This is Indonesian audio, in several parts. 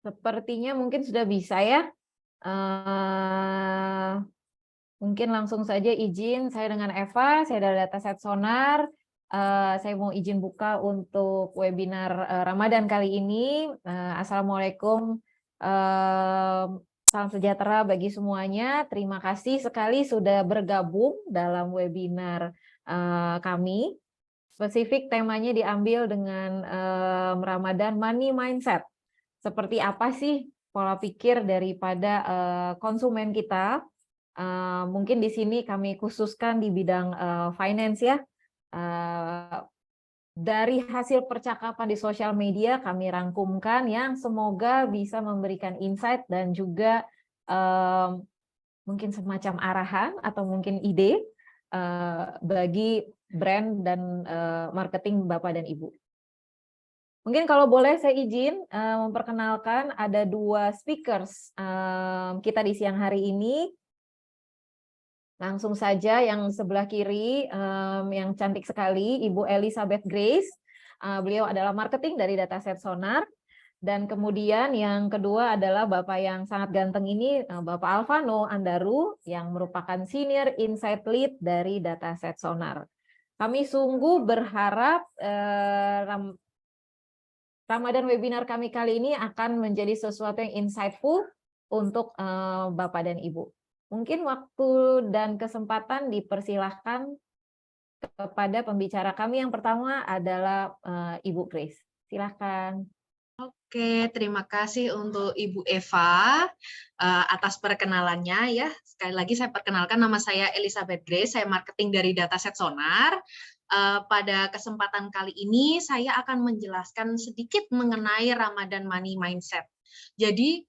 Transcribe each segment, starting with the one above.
Sepertinya mungkin sudah bisa ya. Mungkin langsung saja izin saya dengan Eva, saya dari Dataset Sonar. Saya mau izin buka untuk webinar Ramadan kali ini. Assalamualaikum, salam sejahtera bagi semuanya. Terima kasih sekali sudah bergabung dalam webinar kami. Spesifik temanya diambil dengan Ramadan Money Mindset. Seperti apa sih pola pikir daripada konsumen kita? Mungkin di sini kami khususkan di bidang finance ya. Dari hasil percakapan di sosial media kami rangkumkan yang semoga bisa memberikan insight dan juga mungkin semacam arahan atau mungkin ide bagi brand dan marketing Bapak dan Ibu. Mungkin kalau boleh saya izin memperkenalkan ada 2 speakers kita di siang hari ini. Langsung saja yang sebelah kiri, yang cantik sekali, Ibu Elizabeth Grace. Beliau adalah marketing dari Dataset Sonar. Dan kemudian yang kedua adalah Bapak yang sangat ganteng ini, Bapak Alvano Andaru, yang merupakan Senior Insight Lead dari Dataset Sonar. Kami sungguh berharap Ramadan webinar kami kali ini akan menjadi sesuatu yang insightful untuk Bapak dan Ibu. Mungkin waktu dan kesempatan dipersilahkan kepada pembicara kami. Yang pertama adalah Ibu Grace. Silahkan. Oke, terima kasih untuk Ibu Eva atas perkenalannya ya. Sekali lagi saya perkenalkan, nama saya Elizabeth Grace, saya marketing dari Dataset Sonar. Pada kesempatan kali ini saya akan menjelaskan sedikit mengenai Ramadan Money Mindset. Jadi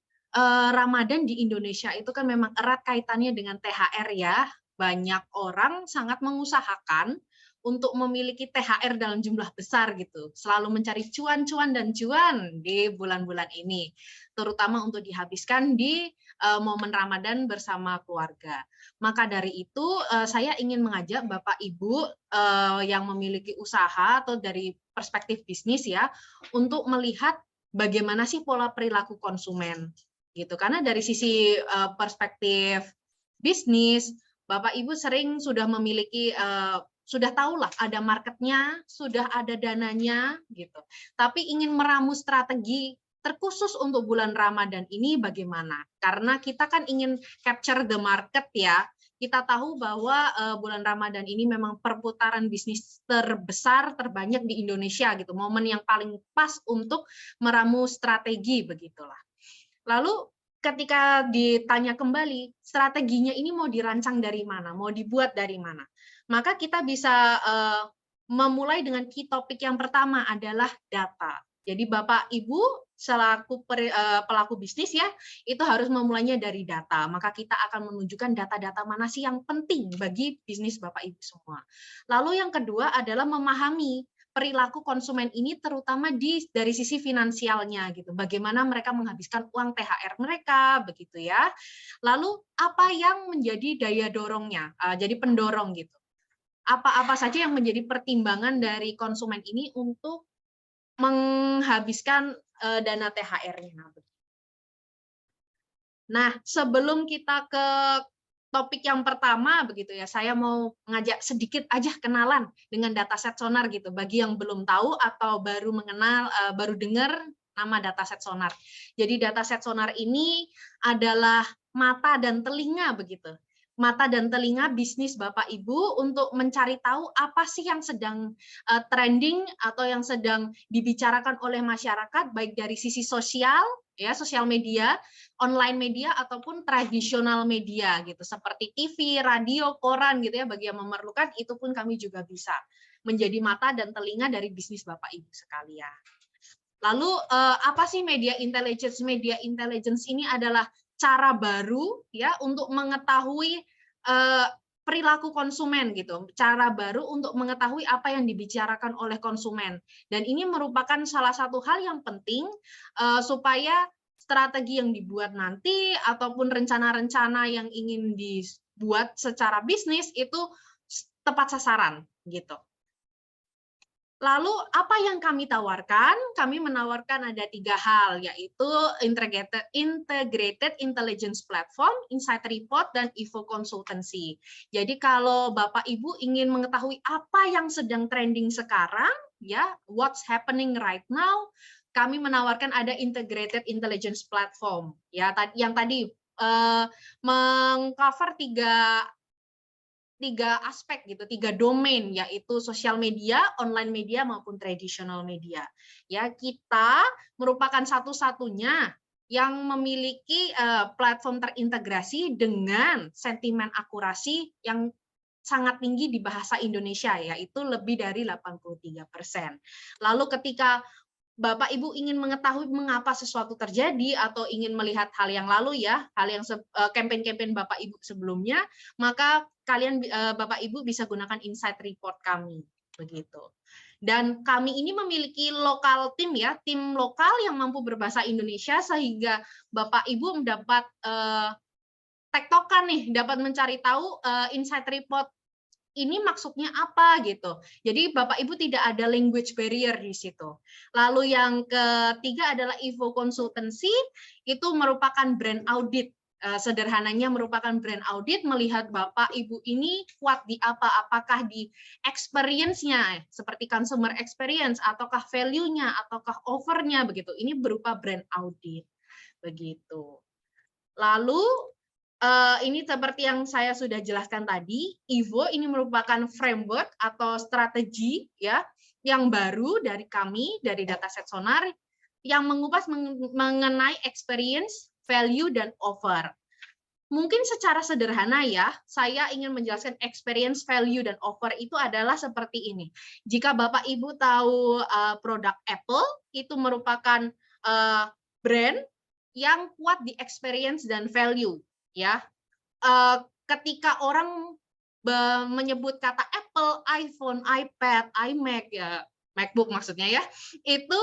Ramadan di Indonesia itu kan memang erat kaitannya dengan THR ya. Banyak orang sangat mengusahakan untuk memiliki THR dalam jumlah besar gitu. Selalu mencari cuan-cuan dan cuan di bulan-bulan ini. Terutama untuk dihabiskan di momen Ramadan bersama keluarga. Maka dari itu saya ingin mengajak Bapak Ibu yang memiliki usaha atau dari perspektif bisnis ya, untuk melihat bagaimana sih pola perilaku konsumen gitu. Karena dari sisi perspektif bisnis, Bapak Ibu sering sudah memiliki sudah tahulah ada marketnya, sudah ada dananya gitu. Tapi ingin meramu strategi terkhusus untuk bulan Ramadan ini bagaimana? Karena kita kan ingin capture the market ya. Kita tahu bahwa bulan Ramadan ini memang perputaran bisnis terbesar, terbanyak di Indonesia gitu. Momen yang paling pas untuk meramu strategi begitulah. Lalu ketika ditanya kembali, strateginya ini mau dirancang dari mana, mau dibuat dari mana? Maka kita bisa memulai dengan key topik yang pertama adalah data. Jadi Bapak Ibu selaku pelaku bisnis ya, itu harus memulainya dari data. Maka kita akan menunjukkan data-data mana sih yang penting bagi bisnis Bapak Ibu semua. Lalu yang kedua adalah memahami perilaku konsumen ini terutama dari sisi finansialnya gitu. Bagaimana mereka menghabiskan uang THR mereka begitu ya. Lalu apa yang menjadi daya dorongnya? Jadi pendorong gitu. Apa-apa saja yang menjadi pertimbangan dari konsumen ini untuk menghabiskan dana THR-nya. Nah, sebelum kita ke topik yang pertama begitu ya, saya mau ngajak sedikit aja kenalan dengan Dataset Sonar gitu. Bagi yang belum tahu atau baru mengenal, baru dengar nama Dataset Sonar. Jadi Dataset Sonar ini adalah mata dan telinga begitu. Mata dan telinga bisnis Bapak Ibu untuk mencari tahu apa sih yang sedang trending atau yang sedang dibicarakan oleh masyarakat baik dari sisi sosial ya, sosial media, online media ataupun tradisional media gitu seperti TV, radio, koran gitu ya, bagi yang memerlukan itu pun kami juga bisa menjadi mata dan telinga dari bisnis Bapak Ibu sekalian. Lalu apa sih media intelligence? Media intelligence ini adalah cara baru ya untuk mengetahui perilaku konsumen gitu, cara baru untuk mengetahui apa yang dibicarakan oleh konsumen. Dan ini merupakan salah satu hal yang penting supaya strategi yang dibuat nanti ataupun rencana-rencana yang ingin dibuat secara bisnis itu tepat sasaran gitu. Lalu apa yang kami tawarkan? Kami menawarkan ada 3 hal, yaitu Integrated Intelligence Platform, Insight Report, dan Evo Consultancy. Jadi kalau Bapak Ibu ingin mengetahui apa yang sedang trending sekarang, ya, what's happening right now, kami menawarkan ada Integrated Intelligence Platform. Ya, yang tadi mengcover tiga aspek gitu, 3 domain, yaitu sosial media, online media maupun traditional media. Ya, kita merupakan satu-satunya yang memiliki platform terintegrasi dengan sentimen akurasi yang sangat tinggi di bahasa Indonesia, yaitu lebih dari 83%. Lalu ketika Bapak Ibu ingin mengetahui mengapa sesuatu terjadi atau ingin melihat hal yang lalu ya, hal yang campaign-campaign Bapak Ibu sebelumnya, maka kalian Bapak Ibu bisa gunakan Insight Report kami begitu. Dan kami ini memiliki lokal tim ya, tim lokal yang mampu berbahasa Indonesia sehingga Bapak Ibu mendapat tektokan nih, dapat mencari tahu Insight Report ini maksudnya apa gitu. Jadi Bapak Ibu tidak ada language barrier di situ. Lalu yang ketiga adalah Evo Consultancy, itu merupakan brand audit. Sederhananya merupakan brand audit, melihat Bapak Ibu ini kuat di apa, apakah di experience-nya, seperti consumer experience, ataukah value-nya, ataukah offer-nya, begitu. Ini berupa brand audit. Begitu. Lalu ini seperti yang saya sudah jelaskan tadi, Evo ini merupakan framework atau strategi ya yang baru dari kami, dari Dataset Sonar, yang mengupas mengenai experience, value, dan offer. Mungkin secara sederhana ya, saya ingin menjelaskan experience, value, dan offer itu adalah seperti ini. Jika Bapak Ibu tahu produk Apple, itu merupakan brand yang kuat di experience dan value. Ya, ketika orang menyebut kata Apple, iPhone, iPad, iMac ya, MacBook maksudnya ya, itu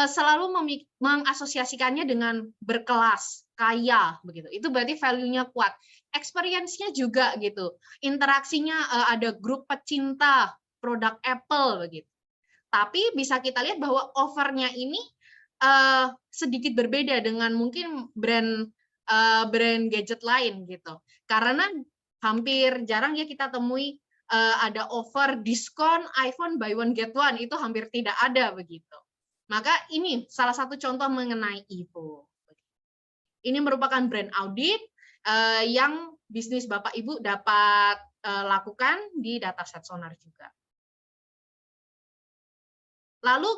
selalu mengasosiasikannya dengan berkelas, kaya begitu. Itu berarti value-nya kuat. Experience-nya juga gitu. Interaksinya ada grup pecinta produk Apple begitu. Tapi bisa kita lihat bahwa offer-nya ini sedikit berbeda dengan mungkin brand gadget lain gitu. Karena hampir jarang ya kita temui ada offer diskon iPhone buy one get one, itu hampir tidak ada begitu. Maka ini salah satu contoh mengenai Evo. Ini merupakan brand audit yang bisnis Bapak Ibu dapat lakukan di Dataset Sonar juga. Lalu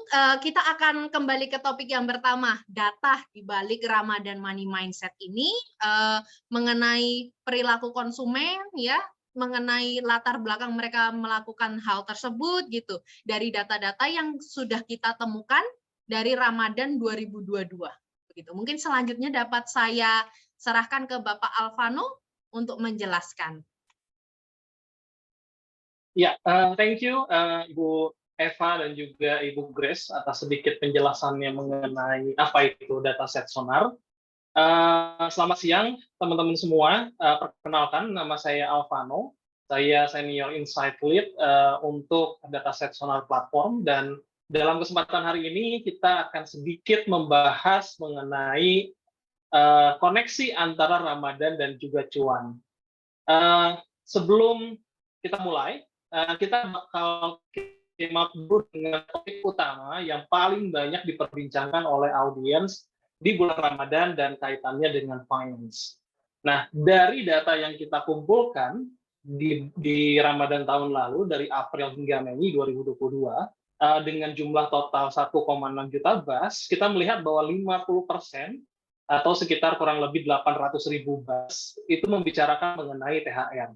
kita akan kembali ke topik yang pertama, data di balik Ramadan Money Mindset ini mengenai perilaku konsumen ya, mengenai latar belakang mereka melakukan hal tersebut gitu, dari data-data yang sudah kita temukan dari Ramadan 2022. Begitu. Mungkin selanjutnya dapat saya serahkan ke Bapak Alvano untuk menjelaskan. Ya, thank you Ibu Eva dan juga Ibu Grace atas sedikit penjelasannya mengenai apa itu Dataset Sonar. Selamat siang teman-teman semua. Perkenalkan, nama saya Alvano. Saya Senior Insight Lead untuk Dataset Sonar Platform, dan dalam kesempatan hari ini kita akan sedikit membahas mengenai koneksi antara Ramadan dan juga cuan. Sebelum kita mulai, kita bakal simak dulu dengan topik utama yang paling banyak diperbincangkan oleh audiens di bulan Ramadan dan kaitannya dengan finance. Nah, dari data yang kita kumpulkan di Ramadan tahun lalu, dari April hingga Mei 2022, dengan jumlah total 1,6 juta bus, kita melihat bahwa 50% atau sekitar kurang lebih 800.000 bus itu membicarakan mengenai THR.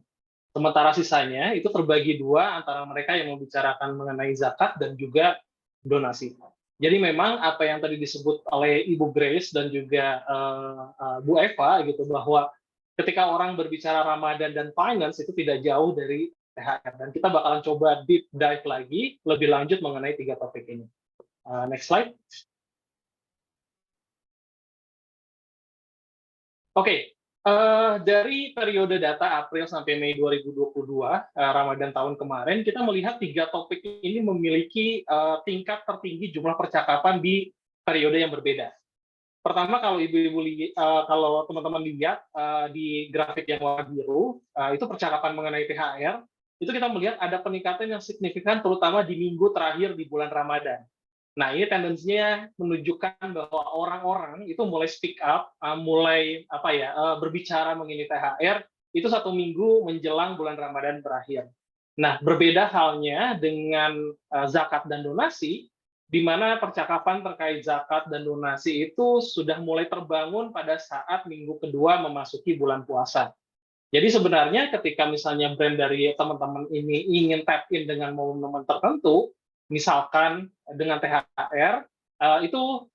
Sementara sisanya itu terbagi dua antara mereka yang membicarakan mengenai zakat dan juga donasi. Jadi memang apa yang tadi disebut oleh Ibu Grace dan juga Bu Eva gitu, bahwa ketika orang berbicara Ramadan dan finance itu tidak jauh dari THR, dan kita bakalan coba deep dive lagi lebih lanjut mengenai 3 topik ini. Next slide. Oke, Dari periode data April sampai Mei 2022, Ramadan tahun kemarin, kita melihat 3 topik ini memiliki tingkat tertinggi jumlah percakapan di periode yang berbeda. Pertama, kalau teman-teman lihat di grafik yang warna biru, itu percakapan mengenai THR, itu kita melihat ada peningkatan yang signifikan terutama di minggu terakhir di bulan Ramadan. Nah, ini tendensinya menunjukkan bahwa orang-orang itu mulai speak up, mulai berbicara mengenai THR itu 1 minggu menjelang bulan Ramadan berakhir. Nah, berbeda halnya dengan zakat dan donasi, di mana percakapan terkait zakat dan donasi itu sudah mulai terbangun pada saat minggu kedua memasuki bulan puasa. Jadi sebenarnya ketika misalnya brand dari teman-teman ini ingin tap in dengan momen-momen tertentu, misalkan dengan THR, itu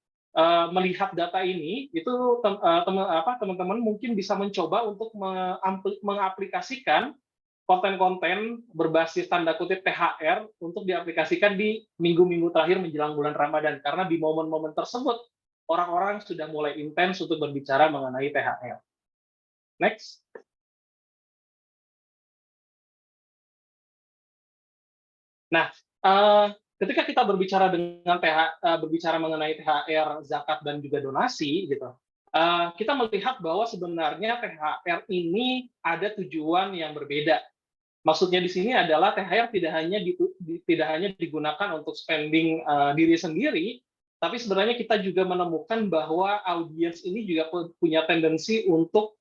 melihat data ini, itu teman-teman mungkin bisa mencoba untuk mengaplikasikan konten-konten berbasis tanda kutip THR untuk diaplikasikan di minggu-minggu terakhir menjelang bulan Ramadan. Karena di momen-momen tersebut, orang-orang sudah mulai intens untuk berbicara mengenai THR. Next. Nah, ketika kita berbicara mengenai THR, zakat dan juga donasi, gitu, kita melihat bahwa sebenarnya THR ini ada tujuan yang berbeda. Maksudnya di sini adalah THR tidak hanya digunakan untuk spending diri sendiri, tapi sebenarnya kita juga menemukan bahwa audiens ini juga punya tendensi untuk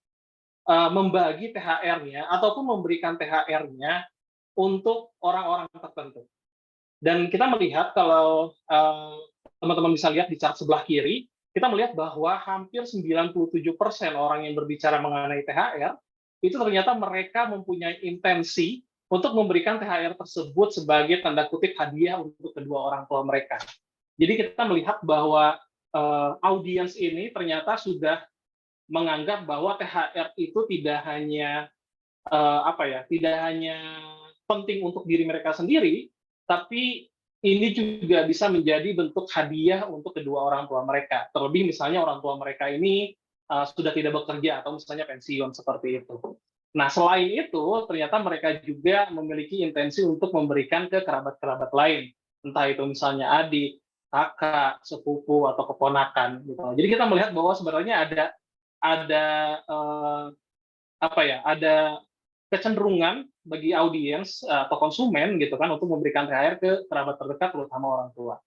membagi THR-nya ataupun memberikan THR-nya untuk orang-orang tertentu. Dan kita melihat kalau teman-teman bisa lihat di chart sebelah kiri, kita melihat bahwa hampir 97% orang yang berbicara mengenai THR, itu ternyata mereka mempunyai intensi untuk memberikan THR tersebut sebagai tanda kutip hadiah untuk kedua orang tua mereka. Jadi kita melihat bahwa audiens ini ternyata sudah menganggap bahwa THR itu tidak hanya penting untuk diri mereka sendiri, tapi ini juga bisa menjadi bentuk hadiah untuk kedua orang tua mereka. Terlebih misalnya orang tua mereka ini sudah tidak bekerja atau misalnya pensiun seperti itu. Nah, selain itu, ternyata mereka juga memiliki intensi untuk memberikan ke kerabat-kerabat lain. Entah itu misalnya adik, kakak, sepupu, atau keponakan. Gitu. Jadi kita melihat bahwa sebenarnya ada kecenderungan bagi audiens atau konsumen gitu kan untuk memberikan THR ke kerabat terdekat terutama orang tua.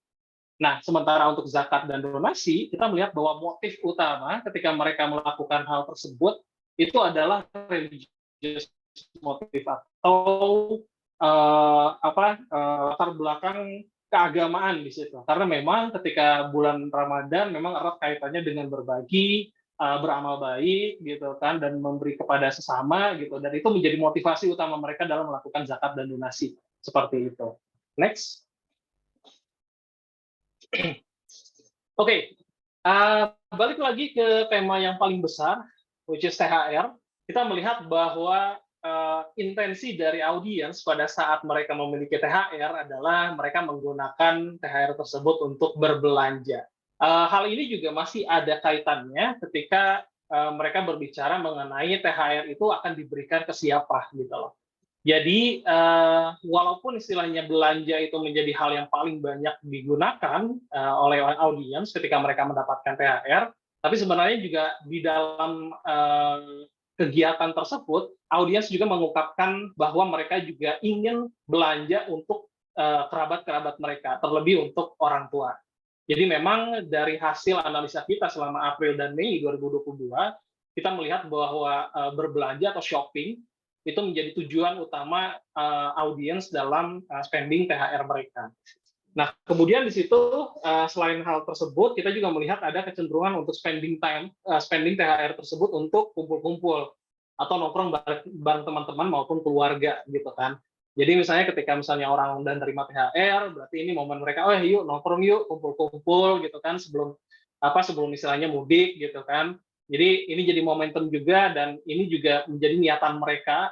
Nah, sementara untuk zakat dan donasi, kita melihat bahwa motif utama ketika mereka melakukan hal tersebut itu adalah religious motif atau latar belakang keagamaan di situ. Karena memang ketika bulan Ramadan memang erat kaitannya dengan berbagi, beramal baik gitu kan, dan memberi kepada sesama gitu, dan itu menjadi motivasi utama mereka dalam melakukan zakat dan donasi seperti itu. Next. Oke, balik lagi ke tema yang paling besar, which is THR. Kita melihat bahwa intensi dari audiens pada saat mereka memiliki THR adalah mereka menggunakan THR tersebut untuk berbelanja. Hal ini juga masih ada kaitannya ketika mereka berbicara mengenai THR itu akan diberikan ke siapa gitu loh. Jadi walaupun istilahnya belanja itu menjadi hal yang paling banyak digunakan oleh audiens ketika mereka mendapatkan THR, tapi sebenarnya juga di dalam kegiatan tersebut, audiens juga mengungkapkan bahwa mereka juga ingin belanja untuk kerabat-kerabat mereka, terlebih untuk orang tua. Jadi memang dari hasil analisa kita selama April dan Mei 2022, kita melihat bahwa berbelanja atau shopping itu menjadi tujuan utama audiens dalam spending THR mereka. Nah, kemudian di situ selain hal tersebut, kita juga melihat ada kecenderungan untuk spending THR tersebut untuk kumpul-kumpul atau nongkrong bareng teman-teman maupun keluarga gitu kan. Jadi misalnya ketika misalnya orang udah nerima THR, berarti ini momen mereka, oh yuk nongkrong yuk, kumpul-kumpul gitu kan sebelum istilahnya mudik gitu kan. Jadi ini jadi momentum juga, dan ini juga menjadi niatan mereka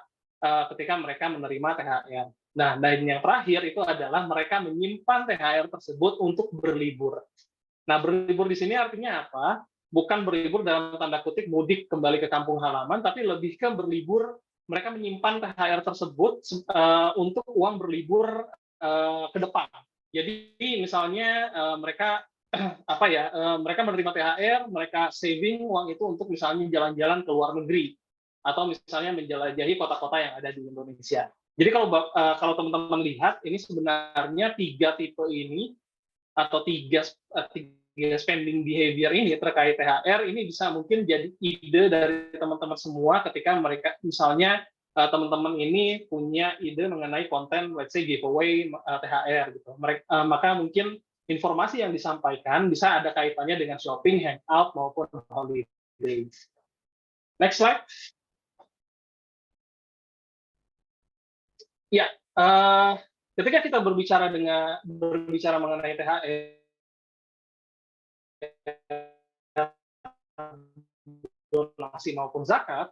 ketika mereka menerima THR. Nah, dan yang terakhir itu adalah mereka menyimpan THR tersebut untuk berlibur. Nah, berlibur di sini artinya apa? bukan berlibur dalam tanda kutip mudik kembali ke kampung halaman, tapi lebih ke berlibur, mereka menyimpan THR tersebut untuk uang berlibur ke depan. Jadi misalnya mereka mereka menerima THR, mereka saving uang itu untuk misalnya jalan-jalan ke luar negeri atau misalnya menjelajahi kota-kota yang ada di Indonesia. Jadi kalau teman-teman lihat, ini sebenarnya 3 tipe ini atau tiga spending behavior ini terkait THR ini bisa mungkin jadi ide dari teman-teman semua ketika mereka misalnya teman-teman ini punya ide mengenai konten, let's say giveaway THR gitu. Maka mungkin informasi yang disampaikan bisa ada kaitannya dengan shopping, hangout maupun holiday. Next slide. Ya, ketika kita berbicara mengenai THR, donasi maupun zakat,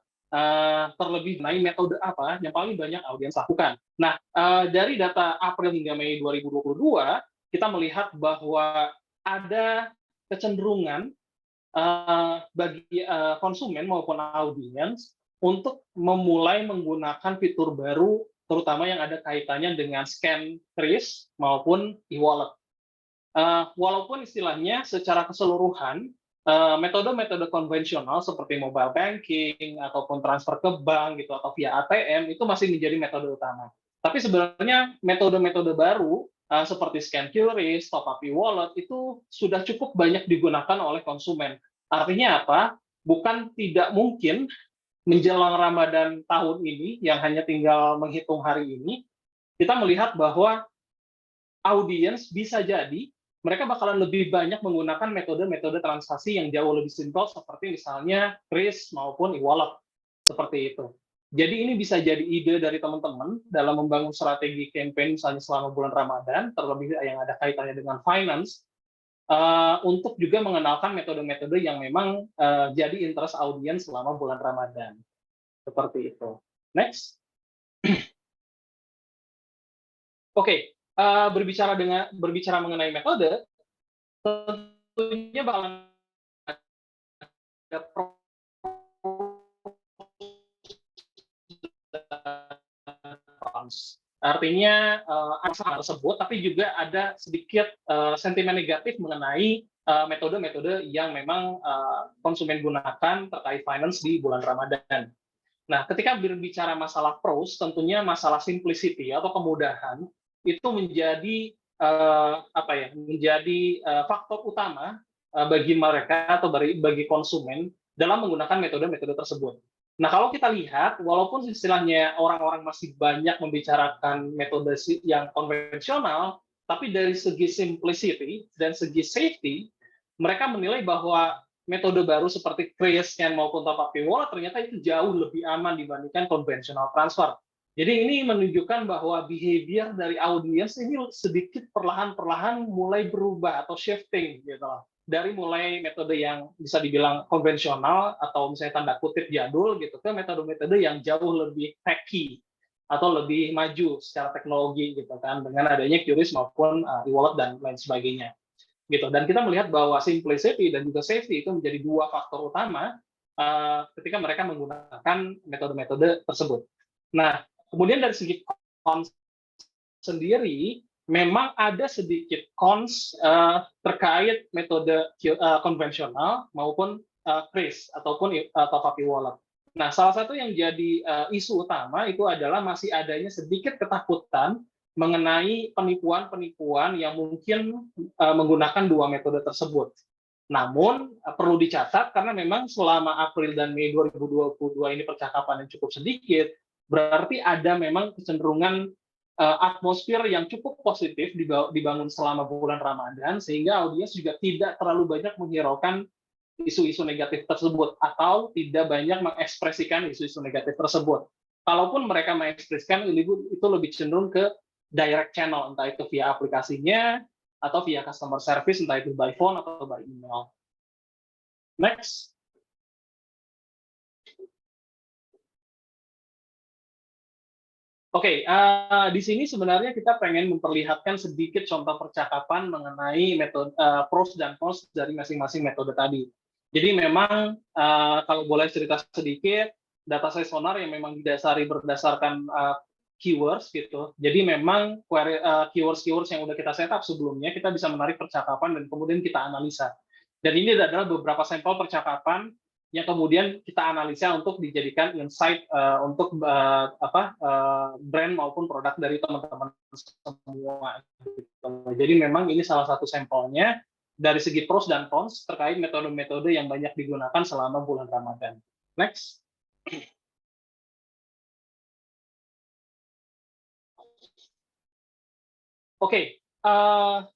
terlebih mengenai metode apa yang paling banyak audiens lakukan. Nah, dari data April hingga Mei 2022, kita melihat bahwa ada kecenderungan bagi konsumen maupun audiens untuk memulai menggunakan fitur baru, terutama yang ada kaitannya dengan scan kris maupun e-wallet. Walaupun istilahnya secara keseluruhan metode-metode konvensional seperti mobile banking ataupun transfer ke bank gitu atau via ATM itu masih menjadi metode utama. Tapi sebenarnya metode-metode baru seperti scan QRIS, top up e-wallet itu sudah cukup banyak digunakan oleh konsumen. Artinya apa? Bukan tidak mungkin menjelang Ramadan tahun ini yang hanya tinggal menghitung hari ini, kita melihat bahwa audiens bisa jadi mereka bakalan lebih banyak menggunakan metode-metode transaksi yang jauh lebih simpel seperti misalnya kris maupun e-wallet seperti itu. Jadi ini bisa jadi ide dari teman-teman dalam membangun strategi campaign misalnya selama bulan Ramadan, terlebih yang ada kaitannya dengan finance, untuk juga mengenalkan metode-metode yang memang jadi interest audiens selama bulan Ramadan. Seperti itu. Next. Oke. Berbicara mengenai metode, tentunya bakalan ada artinya ada tersebut, tapi juga ada sedikit sentimen negatif mengenai metode-metode yang memang konsumen gunakan terkait finance di bulan Ramadan. Nah, ketika berbicara masalah pros, tentunya masalah simplicity atau kemudahan itu menjadi faktor utama bagi mereka atau bagi konsumen dalam menggunakan metode-metode tersebut. Nah, kalau kita lihat, walaupun istilahnya orang-orang masih banyak membicarakan metode yang konvensional, tapi dari segi simplicity dan segi safety, mereka menilai bahwa metode baru seperti kris, scan maupun top up e-wallet ternyata itu jauh lebih aman dibandingkan konvensional transfer. Jadi ini menunjukkan bahwa behavior dari audiens ini sedikit perlahan-perlahan mulai berubah atau shifting gitu. Dari mulai metode yang bisa dibilang konvensional atau misalnya tanda kutip jadul gitu ke metode-metode yang jauh lebih techy atau lebih maju secara teknologi gitu kan dengan adanya QRIS maupun e-wallet dan lain sebagainya gitu. Dan kita melihat bahwa simplicity dan juga safety itu menjadi dua faktor utama ketika mereka menggunakan metode-metode tersebut. Nah, kemudian dari segi cons sendiri memang ada sedikit cons terkait metode konvensional maupun kris ataupun top up e-wallet. Nah, salah satu yang jadi isu utama itu adalah masih adanya sedikit ketakutan mengenai penipuan-penipuan yang mungkin menggunakan dua metode tersebut. Namun perlu dicatat karena memang selama April dan Mei 2022 ini percakapan yang cukup sedikit, berarti ada memang kecenderungan atmosfer yang cukup positif dibangun selama bulan Ramadan sehingga audiens juga tidak terlalu banyak menghiraukan isu-isu negatif tersebut atau tidak banyak mengekspresikan isu-isu negatif tersebut. Kalaupun mereka mengekspresikan itu lebih cenderung ke direct channel, entah itu via aplikasinya atau via customer service, entah itu by phone atau by email. Next. Oke, di sini sebenarnya kita pengen memperlihatkan sedikit contoh percakapan mengenai metode pros dan cons dari masing-masing metode tadi. Jadi memang kalau boleh cerita sedikit, data science sonar yang memang didasari berdasarkan keywords gitu. Jadi memang keywords-keywords yang udah kita setup sebelumnya, kita bisa menarik percakapan dan kemudian kita analisa. Dan ini adalah beberapa sampel percakapan yang kemudian kita analisa untuk dijadikan insight untuk brand maupun produk dari teman-teman semua. Gitu. Jadi memang ini salah satu sampelnya dari segi pros dan cons terkait metode-metode yang banyak digunakan selama bulan Ramadan. Next. Oke,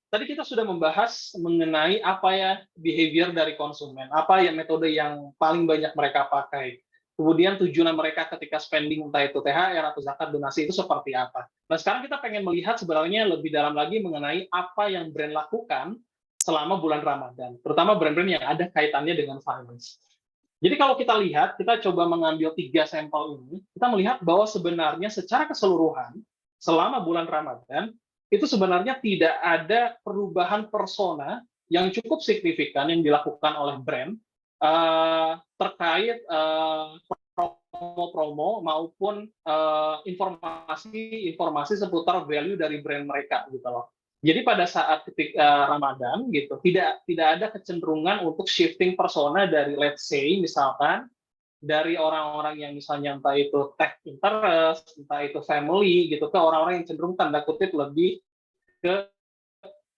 tadi kita sudah membahas mengenai apa ya behavior dari konsumen, apa ya metode yang paling banyak mereka pakai. Kemudian tujuan mereka ketika spending entah itu THR atau zakat donasi itu seperti apa. Nah, sekarang kita pengen melihat sebenarnya lebih dalam lagi mengenai apa yang brand lakukan selama bulan Ramadan, terutama brand-brand yang ada kaitannya dengan finance. Jadi kalau kita lihat, kita coba mengambil 3 sampel ini, kita melihat bahwa sebenarnya secara keseluruhan selama bulan Ramadan itu sebenarnya tidak ada perubahan persona yang cukup signifikan yang dilakukan oleh brand terkait promo-promo maupun informasi seputar value dari brand mereka gitu loh. Jadi pada saat ketika Ramadan gitu tidak ada kecenderungan untuk shifting persona dari let's say misalkan dari orang-orang yang misalnya entah itu tech interest, entah itu family gitu ke orang-orang yang cenderung tanda kutip lebih ke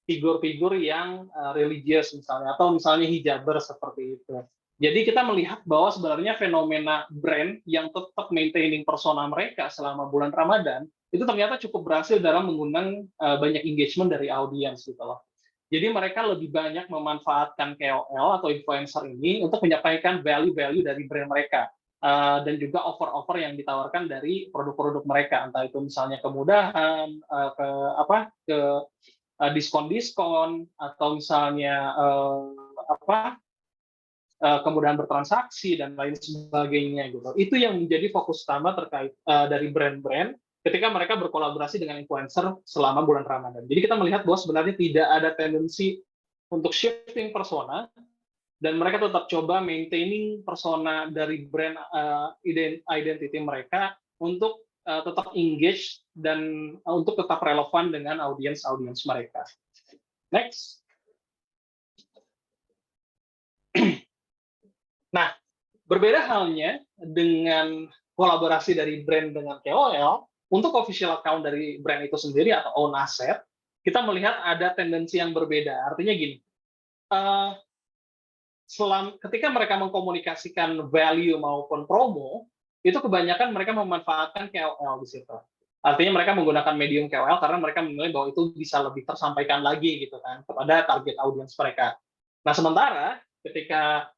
figur-figur yang religius misalnya atau misalnya hijaber seperti itu. Jadi kita melihat bahwa sebenarnya fenomena brand yang tetap maintaining persona mereka selama bulan Ramadan itu ternyata cukup berhasil dalam mengundang banyak engagement dari audiens gitu loh. Jadi mereka lebih banyak memanfaatkan KOL atau influencer ini untuk menyampaikan value-value dari brand mereka dan juga offer-offer yang ditawarkan dari produk-produk mereka, entah itu misalnya kemudahan, ke diskon-diskon atau misalnya kemudahan bertransaksi dan lain sebagainya gitu. Itu yang menjadi fokus utama terkait dari brand-brand ketika mereka berkolaborasi dengan influencer selama bulan Ramadan. Jadi kita melihat bahwa sebenarnya tidak ada tendensi untuk shifting persona dan mereka tetap coba maintaining persona dari brand identity mereka untuk tetap engage dan untuk tetap relevan dengan audiens mereka. Next. Nah, berbeda halnya dengan kolaborasi dari brand dengan KOL, untuk official account dari brand itu sendiri atau own asset, kita melihat ada tendensi yang berbeda. Artinya gini, ketika mereka mengkomunikasikan value maupun promo, itu kebanyakan mereka memanfaatkan KOL di situ. Artinya mereka menggunakan medium KOL karena mereka menilai bahwa itu bisa lebih tersampaikan lagi gitu kan kepada target audiens mereka. Nah, sementara ketika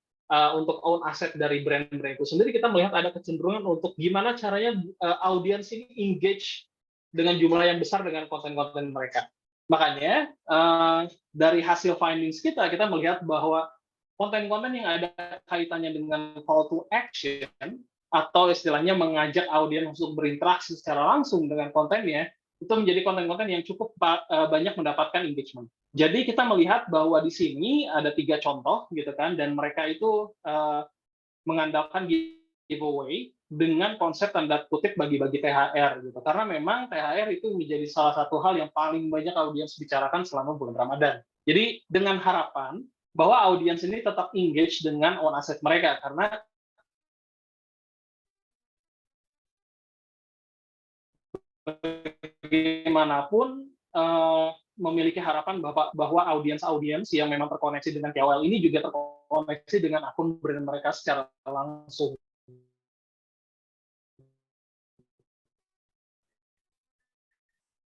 untuk own asset dari brand-brand itu sendiri, kita melihat ada kecenderungan untuk gimana caranya audiens ini engage dengan jumlah yang besar dengan konten-konten mereka. Makanya dari hasil findings kita melihat bahwa konten-konten yang ada kaitannya dengan call to action atau istilahnya mengajak audiens untuk berinteraksi secara langsung dengan kontennya, itu menjadi konten-konten yang cukup banyak mendapatkan engagement. Jadi kita melihat bahwa di sini ada 3 contoh gitu kan, dan mereka itu mengandalkan giveaway dengan konsep tanda kutip bagi-bagi THR gitu. Karena memang THR itu menjadi salah satu hal yang paling banyak audiens bicarakan selama bulan Ramadan. Jadi dengan harapan bahwa audiens ini tetap engage dengan own asset mereka karena bagaimanapun memiliki harapan bahwa audiens yang memang terkoneksi dengan KOL ini juga terkoneksi dengan akun brand mereka secara langsung.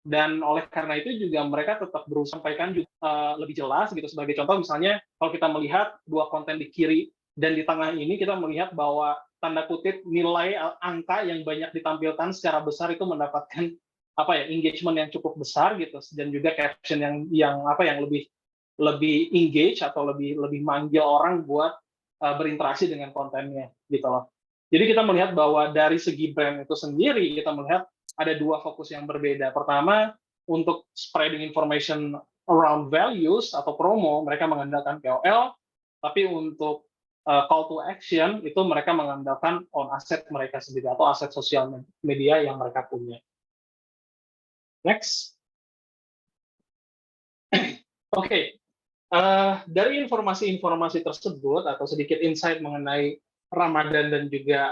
Dan oleh karena itu juga mereka tetap berusaha sampaikan juga lebih jelas gitu. Sebagai contoh misalnya kalau kita melihat 2 konten di kiri dan di tengah ini kita melihat bahwa tanda kutip nilai angka yang banyak ditampilkan secara besar itu mendapatkan engagement yang cukup besar gitu, dan juga caption yang lebih engage atau lebih manggil orang buat berinteraksi dengan kontennya gitu loh. Jadi kita melihat bahwa dari segi brand itu sendiri kita melihat ada 2 fokus yang berbeda. Pertama, untuk spreading information around values atau promo mereka mengandalkan KOL, tapi untuk call to action itu mereka mengandalkan on aset mereka sendiri atau aset sosial media yang mereka punya. Next. Oke. Dari informasi-informasi tersebut atau sedikit insight mengenai Ramadan dan juga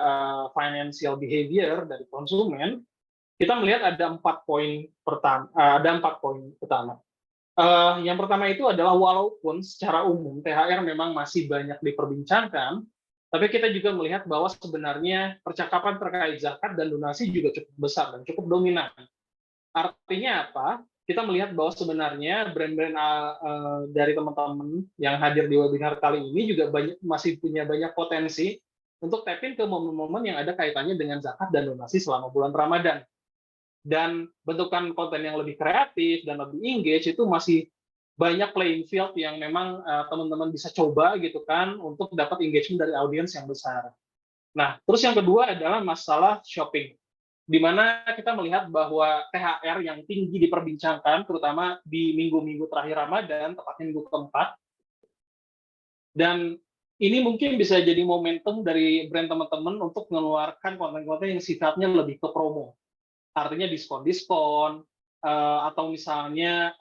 financial behavior dari konsumen, kita melihat ada 4 poin utama. Yang pertama itu adalah walaupun secara umum THR memang masih banyak diperbincangkan, tapi kita juga melihat bahwa sebenarnya percakapan terkait zakat dan donasi juga cukup besar dan cukup dominan. Artinya apa? Kita melihat bahwa sebenarnya brand-brand dari teman-teman yang hadir di webinar kali ini juga masih punya banyak potensi untuk tap in ke momen-momen yang ada kaitannya dengan zakat dan donasi selama bulan Ramadan. Dan bentukan konten yang lebih kreatif dan lebih engage itu masih banyak playing field yang memang teman-teman bisa coba gitu kan untuk dapat engagement dari audiens yang besar. Nah, terus yang kedua adalah masalah shopping, di mana kita melihat bahwa THR yang tinggi diperbincangkan, terutama di minggu-minggu terakhir Ramadan, tepatnya minggu keempat. Dan ini mungkin bisa jadi momentum dari brand teman-teman untuk mengeluarkan konten-konten yang sifatnya lebih ke promo. Artinya diskon-diskon, atau misalnya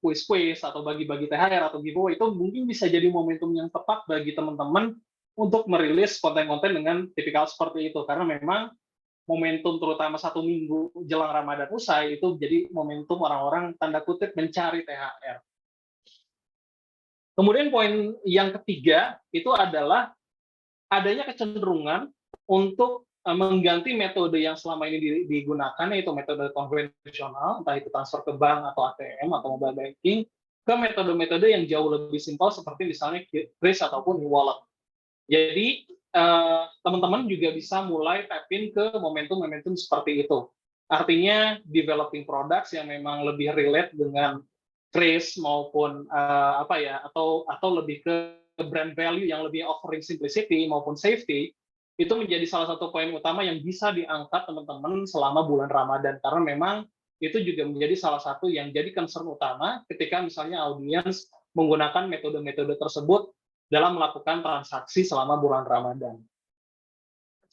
kuis-kuis, atau bagi-bagi THR, atau giveaway, itu mungkin bisa jadi momentum yang tepat bagi teman-teman untuk merilis konten-konten dengan tipikal seperti itu. Karena memang momentum terutama 1 minggu jelang Ramadan usai itu jadi momentum orang-orang tanda kutip mencari THR. Kemudian poin yang ketiga itu adalah adanya kecenderungan untuk mengganti metode yang selama ini digunakan, yaitu metode konvensional, entah itu transfer ke bank atau ATM atau mobile banking, ke metode-metode yang jauh lebih simpel seperti misalnya kris ataupun e-wallet. Jadi teman-teman juga bisa mulai tap in ke momentum-momentum seperti itu. Artinya developing products yang memang lebih relate dengan kris maupun atau lebih ke brand value yang lebih offering simplicity maupun safety, itu menjadi salah satu poin utama yang bisa diangkat teman-teman selama bulan Ramadan, karena memang itu juga menjadi salah satu yang jadi concern utama ketika misalnya audiens menggunakan metode-metode tersebut dalam melakukan transaksi selama bulan Ramadan.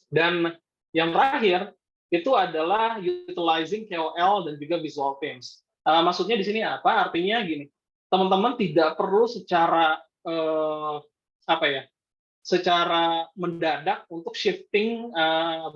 Dan yang terakhir itu adalah utilizing KOL dan juga visual themes. Maksudnya di sini apa? Artinya gini, teman-teman tidak perlu secara secara mendadak untuk shifting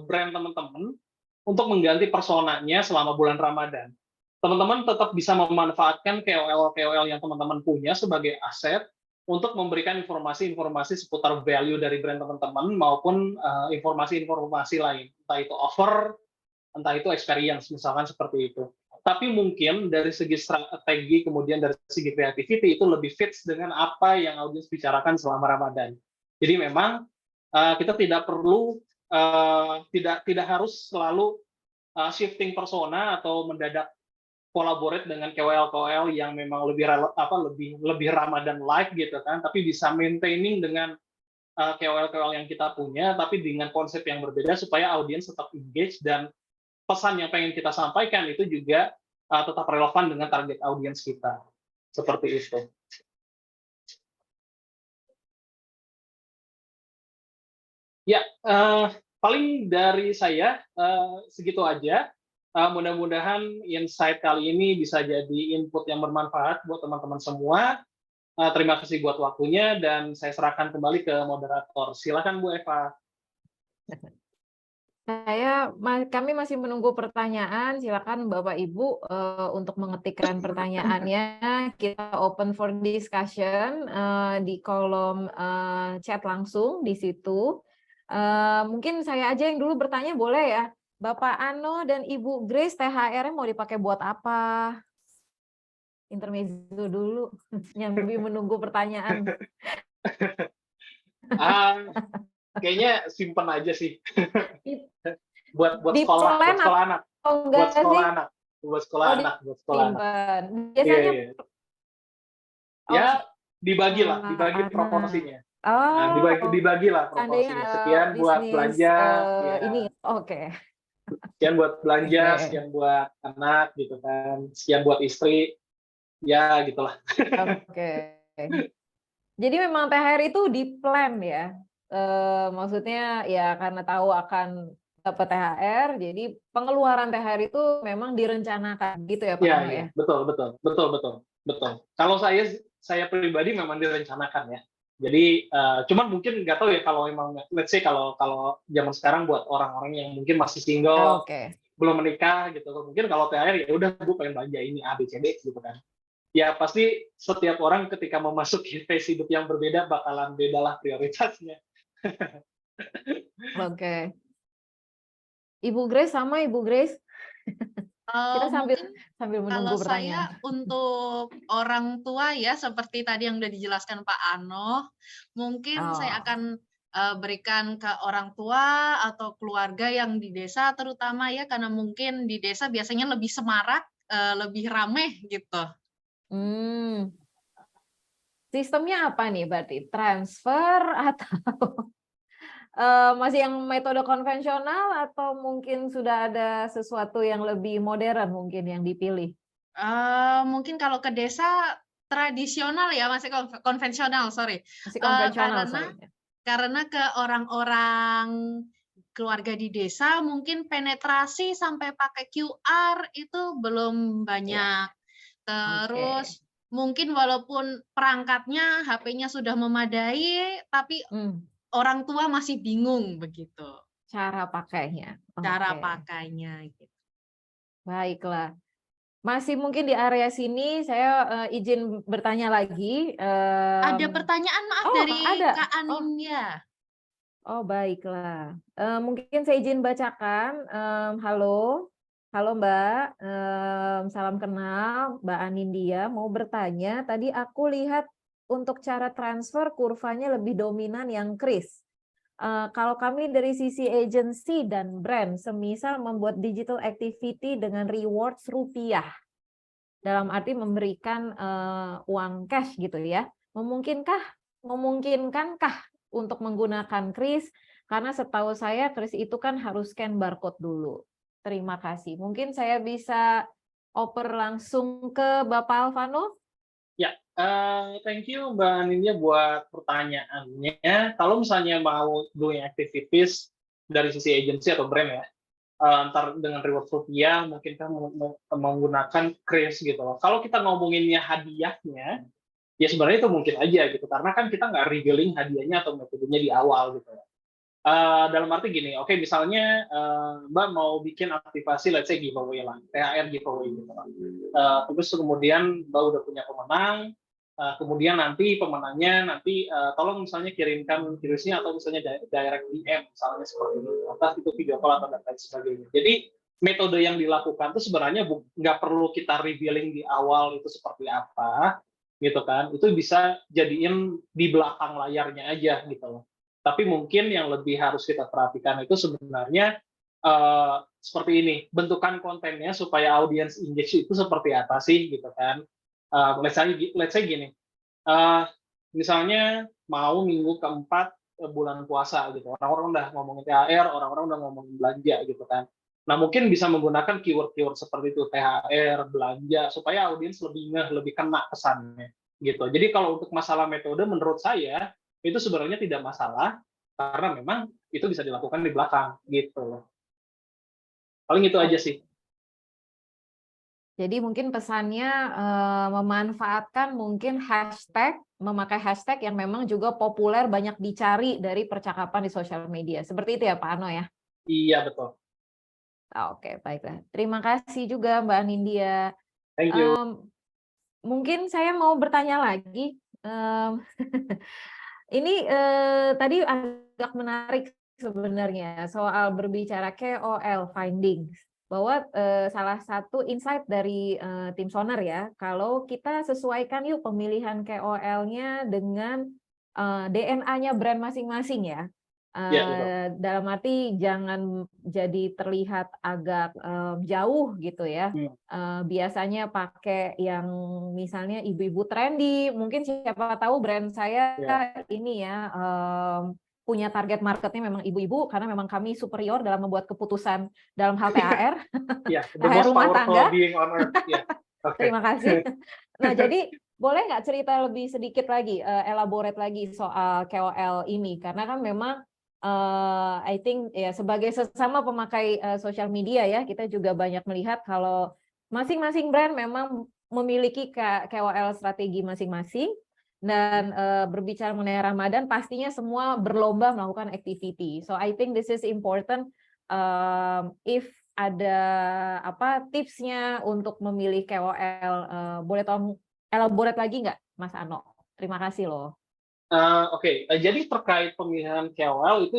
brand teman-teman untuk mengganti personanya selama bulan Ramadan. Teman-teman tetap bisa memanfaatkan KOL yang teman-teman punya sebagai aset untuk memberikan informasi-informasi seputar value dari brand teman-teman maupun informasi-informasi lain, entah itu offer, entah itu experience, misalkan seperti itu. Tapi mungkin dari segi strategi, kemudian dari segi creativity, itu lebih fits dengan apa yang audiens bicarakan selama Ramadan. Jadi memang kita tidak perlu, tidak harus selalu shifting persona atau mendadak collaborate dengan KOL yang memang lebih Ramadan-like gitu kan, tapi bisa maintaining dengan KOL yang kita punya, tapi dengan konsep yang berbeda supaya audiens tetap engage dan pesan yang pengen kita sampaikan itu juga tetap relevan dengan target audiens kita. Seperti itu. Ya, paling dari saya segitu aja. Mudah-mudahan insight kali ini bisa jadi input yang bermanfaat buat teman-teman semua. Terima kasih buat waktunya dan saya serahkan kembali ke moderator. Silakan Bu Eva. Kami masih menunggu pertanyaan. Silakan Bapak Ibu untuk mengetikkan pertanyaannya. Kita open for discussion di kolom chat langsung di situ. Mungkin saya aja yang dulu bertanya, boleh ya? Bapak Ano dan Ibu Grace, THR-nya mau dipakai buat apa? Intermezzo dulu, nyambi menunggu pertanyaan. Kayaknya simpen aja sih. buat sekolah anak. Buat sekolah anak. Biasanya ya dibagi proporsinya. Dibagi lah proporsinya. Sekian buat belanja. Ini oke. Sekian buat belanja, sekian buat anak gitu kan, sekian buat istri, ya gitulah. Oke. Jadi memang THR itu di plan ya. Maksudnya ya karena tahu akan dapat THR, jadi pengeluaran THR itu memang direncanakan gitu ya Pak Iya, Ano iya, ya. betul, betul, betul, betul, betul. Kalau saya pribadi memang direncanakan ya. Jadi, cuman mungkin nggak tahu ya kalau emang, let's say kalau kalau zaman sekarang buat orang-orang yang mungkin masih single, Oke. belum menikah gitu, mungkin kalau THR ya udah gue pengen belanja ini A, B, C, D gitu kan. Ya pasti setiap orang ketika memasuki phase hidup yang berbeda bakalan bedalah prioritasnya. Oke. Ibu Grace sama Ibu Grace. Kita sambil Mungkin menunggu kalau saya pertanyaan. untuk orang tua ya seperti tadi yang udah dijelaskan Pak Ano, mungkin saya Oh. akan berikan ke orang tua atau keluarga yang di desa terutama ya karena mungkin di desa biasanya lebih semarak, lebih rameh gitu. Sistemnya apa nih berarti? Transfer atau masih yang metode konvensional atau mungkin sudah ada sesuatu yang lebih modern mungkin yang dipilih? Mungkin kalau ke desa tradisional ya, masih konvensional, sorry. Masih konvensional, Karena sorry. ke orang-orang keluarga di desa mungkin penetrasi sampai pakai QR itu belum Iya, banyak. oke. Terus mungkin walaupun perangkatnya, HP-nya sudah memadai, tapi Hmm, orang tua masih bingung begitu, cara pakainya. cara Oke, pakainya gitu. baiklah. Masih mungkin di area sini saya izin bertanya lagi. Ada pertanyaan maaf Oh, dari ada. Kak Oh, Anindya. oh baiklah. Mungkin saya izin bacakan. Halo, halo Mbak. Salam kenal, Mbak Anindya. Mau bertanya. Tadi aku lihat untuk cara transfer kurvanya lebih dominan yang kris. Kalau kami dari sisi agency dan brand, semisal membuat digital activity dengan rewards rupiah, dalam arti memberikan uang cash gitu ya, memungkinkankah untuk menggunakan kris? Karena setahu saya kris itu kan harus scan barcode dulu. Terima kasih. Mungkin saya bisa oper langsung ke Bapak Alvano. Ya, thank you Mbak Nindya buat pertanyaannya. Kalau misalnya mau doing activities dari sisi agency atau brand ya, ntar dengan reward rupiah mungkin kan menggunakan kris gitu loh. Kalau kita ngomonginnya hadiahnya, ya sebenarnya itu mungkin aja gitu, karena kan kita nggak revealing hadiahnya atau metodenya di awal gitu. Dalam arti gini, oke misalnya Mbak mau bikin aktivasi, let's say giveaway lah, THR giveaway gitu. Terus kemudian Mbak udah punya pemenang, kemudian nanti pemenangnya nanti tolong misalnya kirimkan virusnya atau misalnya direct DM misalnya seperti itu, atau itu video call atau dan lain sebagainya. Jadi metode yang dilakukan itu sebenarnya nggak perlu kita revealing di awal itu seperti apa, gitu kan? Itu bisa jadiin di belakang layarnya aja gitu loh. Tapi mungkin yang lebih harus kita perhatikan itu sebenarnya seperti ini, bentukan kontennya supaya audience engage itu seperti apa sih gitu kan. Let's say gini, misalnya mau minggu keempat bulan puasa gitu, orang-orang udah ngomongin THR, orang-orang udah ngomongin belanja gitu kan. Nah mungkin bisa menggunakan keyword-keyword seperti itu, THR, belanja, supaya audiens lebih lebih kena kesannya gitu. Jadi kalau untuk masalah metode menurut saya itu sebenarnya tidak masalah karena memang itu bisa dilakukan di belakang gitu. Paling itu aja sih. Jadi mungkin pesannya memanfaatkan mungkin memakai hashtag yang memang juga populer banyak dicari dari percakapan di sosial media. Seperti itu ya Pak Ano ya? Iya betul. Oke, baiklah. Terima kasih juga Mbak Anindya. Thank you. Mungkin saya mau bertanya lagi. Ini tadi agak menarik sebenarnya soal berbicara KOL findings. Bahwa salah satu insight dari tim Sonar ya, kalau kita sesuaikan yuk pemilihan KOL-nya dengan DNA-nya brand masing-masing ya. Ya betul. Dalam arti jangan jadi terlihat agak jauh gitu ya. Biasanya pakai yang misalnya ibu-ibu trendy, mungkin siapa tahu brand saya ini ya punya target marketnya memang ibu-ibu karena memang kami superior dalam membuat keputusan dalam hal THR, Ya, the THR most rumah powerful tangga. being on earth. Ya. Okay. Terima kasih. Nah, jadi boleh nggak cerita lebih sedikit lagi, elaborate lagi soal KOL ini? Karena kan memang I think ya sebagai sesama pemakai sosial media ya, kita juga banyak melihat kalau masing-masing brand memang memiliki KOL strategi masing-masing dan berbicara mengenai Ramadan pastinya semua berlomba melakukan activity. So I think this is important if ada apa tipsnya untuk memilih KOL, boleh tolong elaborate lagi nggak, Mas Ano? Terima kasih loh. Oke, jadi terkait pemilihan KOL itu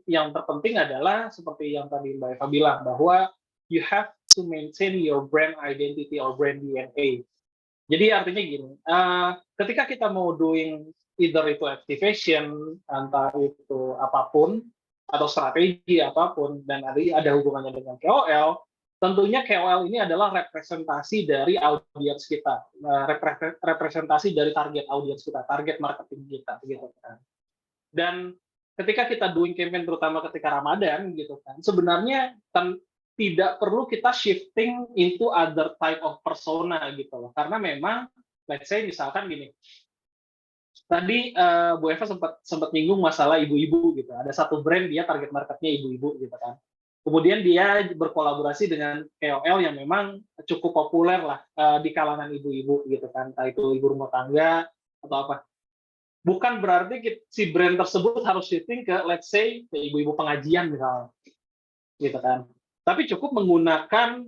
yang terpenting adalah seperti yang tadi Mbak Eva bilang bahwa you have to maintain your brand identity or brand DNA. Jadi artinya gini, ketika kita mau doing either itu activation, entah itu apapun atau strategi apapun dan ada hubungannya dengan KOL, tentunya KOL ini adalah representasi dari audiens kita, representasi dari target audiens kita, target marketing kita, gitu kan. Dan ketika kita doing campaign, terutama ketika Ramadan, gitu kan, sebenarnya tidak perlu kita shifting into other type of persona, gitu loh. Karena memang, let's say misalkan gini, tadi Bu Eva sempat nyinggung masalah ibu-ibu, gitu. Ada satu brand dia target marketnya ibu-ibu, gitu kan. Kemudian dia berkolaborasi dengan KOL yang memang cukup populer lah di kalangan ibu-ibu gitu kan, entah itu ibu rumah tangga atau apa. Bukan berarti si brand tersebut harus shifting ke let's say ke ibu-ibu pengajian misalnya, gitu kan. Tapi cukup menggunakan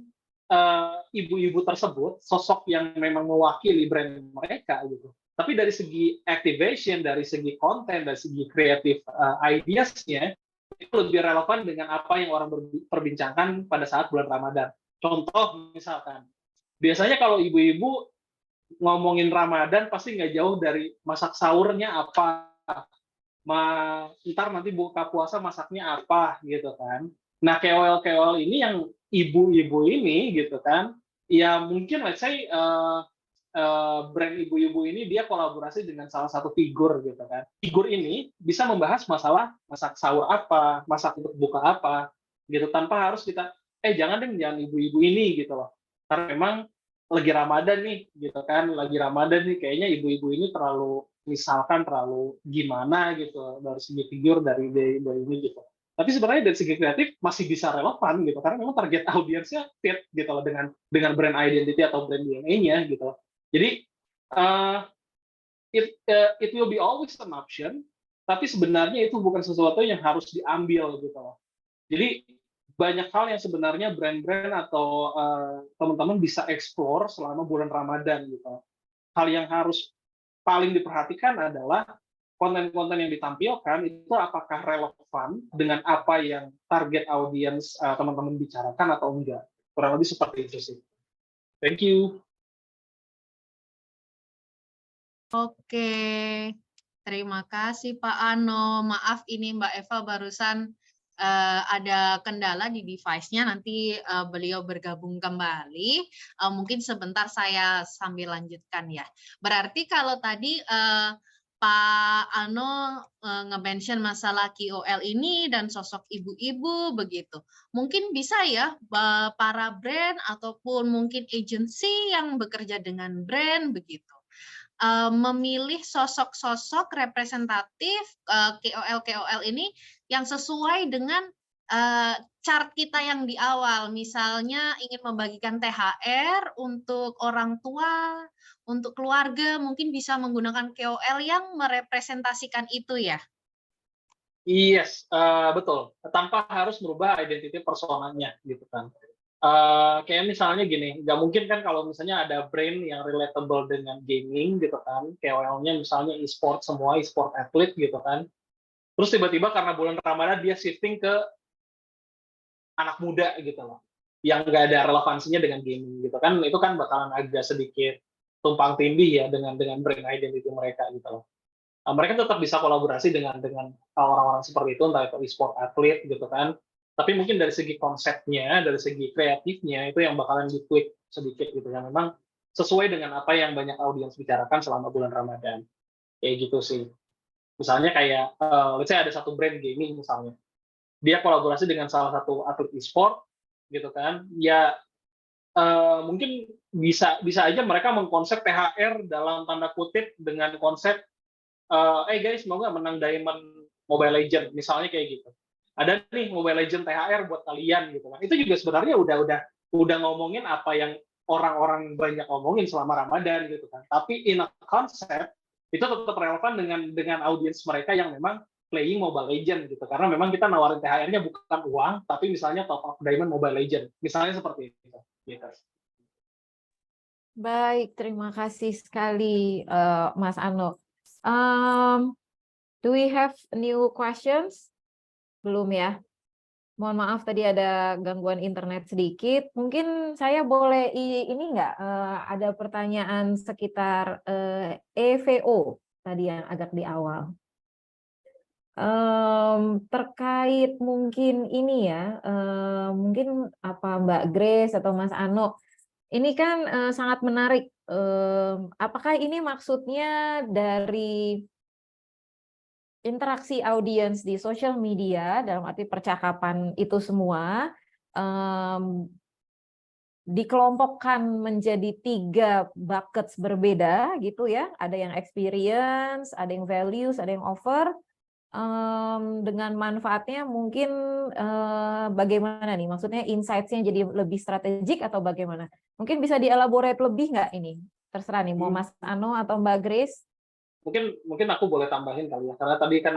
ibu-ibu tersebut, sosok yang memang mewakili brand mereka gitu. Tapi dari segi activation, dari segi konten, dari segi creative ideas-nya, itu lebih relevan dengan apa yang orang perbincangkan pada saat bulan Ramadan. Contoh misalkan, biasanya kalau ibu-ibu ngomongin Ramadan pasti nggak jauh dari masak sahurnya apa, ntar nanti buka puasa masaknya apa gitu kan. Nah KOL ini yang ibu-ibu ini gitu kan, ya mungkin let's say brand ibu-ibu ini dia kolaborasi dengan salah satu figur gitu kan. Figur ini bisa membahas masalah masak sahur apa, masak untuk buka apa, gitu tanpa harus kita jangan ibu-ibu ini gitu loh. Karena memang lagi Ramadan nih gitu kan, lagi Ramadan nih kayaknya ibu-ibu ini terlalu gimana gitu dari segi figur dari ini gitu. Tapi sebenarnya dari segi kreatif masih bisa relevan gitu karena memang target audiensnya fit gitu loh dengan brand identity atau brand DNA-nya gitu loh. Jadi it will be always an option, tapi sebenarnya itu bukan sesuatu yang harus diambil gitu loh. Jadi banyak hal yang sebenarnya brand-brand atau teman-teman bisa explore selama bulan Ramadan gitu. Hal yang harus paling diperhatikan adalah konten-konten yang ditampilkan itu apakah relevan dengan apa yang target audiens teman-teman bicarakan atau enggak. Kurang lebih seperti itu sih. Thank you. Oke, terima kasih Pak Ano. Maaf ini Mbak Eva barusan ada kendala di device-nya, nanti beliau bergabung kembali. Mungkin sebentar saya sambil lanjutkan ya. Berarti kalau tadi Pak Ano nge-mention masalah KOL ini dan sosok ibu-ibu begitu. Mungkin bisa ya para brand ataupun mungkin agensi yang bekerja dengan brand begitu. Memilih sosok-sosok representatif KOL ini yang sesuai dengan chart kita yang di awal. Misalnya ingin membagikan THR untuk orang tua, untuk keluarga, mungkin bisa menggunakan KOL yang merepresentasikan itu ya? Yes, betul. Tanpa harus merubah identity personanya gitu kan. Kayak misalnya gini, nggak mungkin kan kalau misalnya ada brand yang relatable dengan gaming gitu kan, KOL-nya misalnya e-sport semua, e-sport athlete gitu kan, terus tiba-tiba karena bulan Ramadan dia shifting ke anak muda gitu loh, yang nggak ada relevansinya dengan gaming gitu kan, itu kan bakalan agak sedikit tumpang tindih ya dengan brand identity mereka gitu loh. Mereka tetap bisa kolaborasi dengan orang-orang seperti itu, entah itu e-sport athlete gitu kan, tapi mungkin dari segi konsepnya, dari segi kreatifnya itu yang bakalan di-tweak sedikit gitu yang memang sesuai dengan apa yang banyak audiens bicarakan selama bulan Ramadan. Kayak gitu sih. Misalnya kayak let's say ada satu brand gaming misalnya. Dia kolaborasi dengan salah satu atlet e-sport gitu kan. Ya mungkin bisa aja mereka mengkonsep THR dalam tanda kutip dengan konsep guys mau nggak menang Diamond Mobile Legend misalnya kayak gitu. Ada nih Mobile Legend THR buat kalian gitu kan. Itu juga sebenarnya udah ngomongin apa yang orang-orang banyak ngomongin selama Ramadan gitu kan. Tapi in a concept itu tetap relevan dengan audiens mereka yang memang playing Mobile Legend gitu. Karena memang kita nawarin THR-nya bukan uang, tapi misalnya top up Diamond Mobile Legend. Misalnya seperti itu. Gitu. Baik, terima kasih sekali Mas Ano. Do we have new questions? Belum ya? Mohon maaf tadi ada gangguan internet sedikit. Mungkin saya boleh ini nggak ada pertanyaan sekitar EVO tadi yang agak di awal. Terkait mungkin ini ya, mungkin apa Mbak Grace atau Mas Ano, ini kan sangat menarik. Apakah ini maksudnya dari interaksi audiens di sosial media dalam arti percakapan itu semua dikelompokkan menjadi 3 buckets berbeda gitu ya? Ada yang experience, ada yang values, ada yang offer. Dengan manfaatnya mungkin bagaimana nih? Maksudnya insights-nya jadi lebih strategik atau bagaimana? Mungkin bisa dielaborate lebih nggak ini? Terserah nih, mau Mas Ano atau Mbak Grace? Mungkin aku boleh tambahin kali ya, karena tadi kan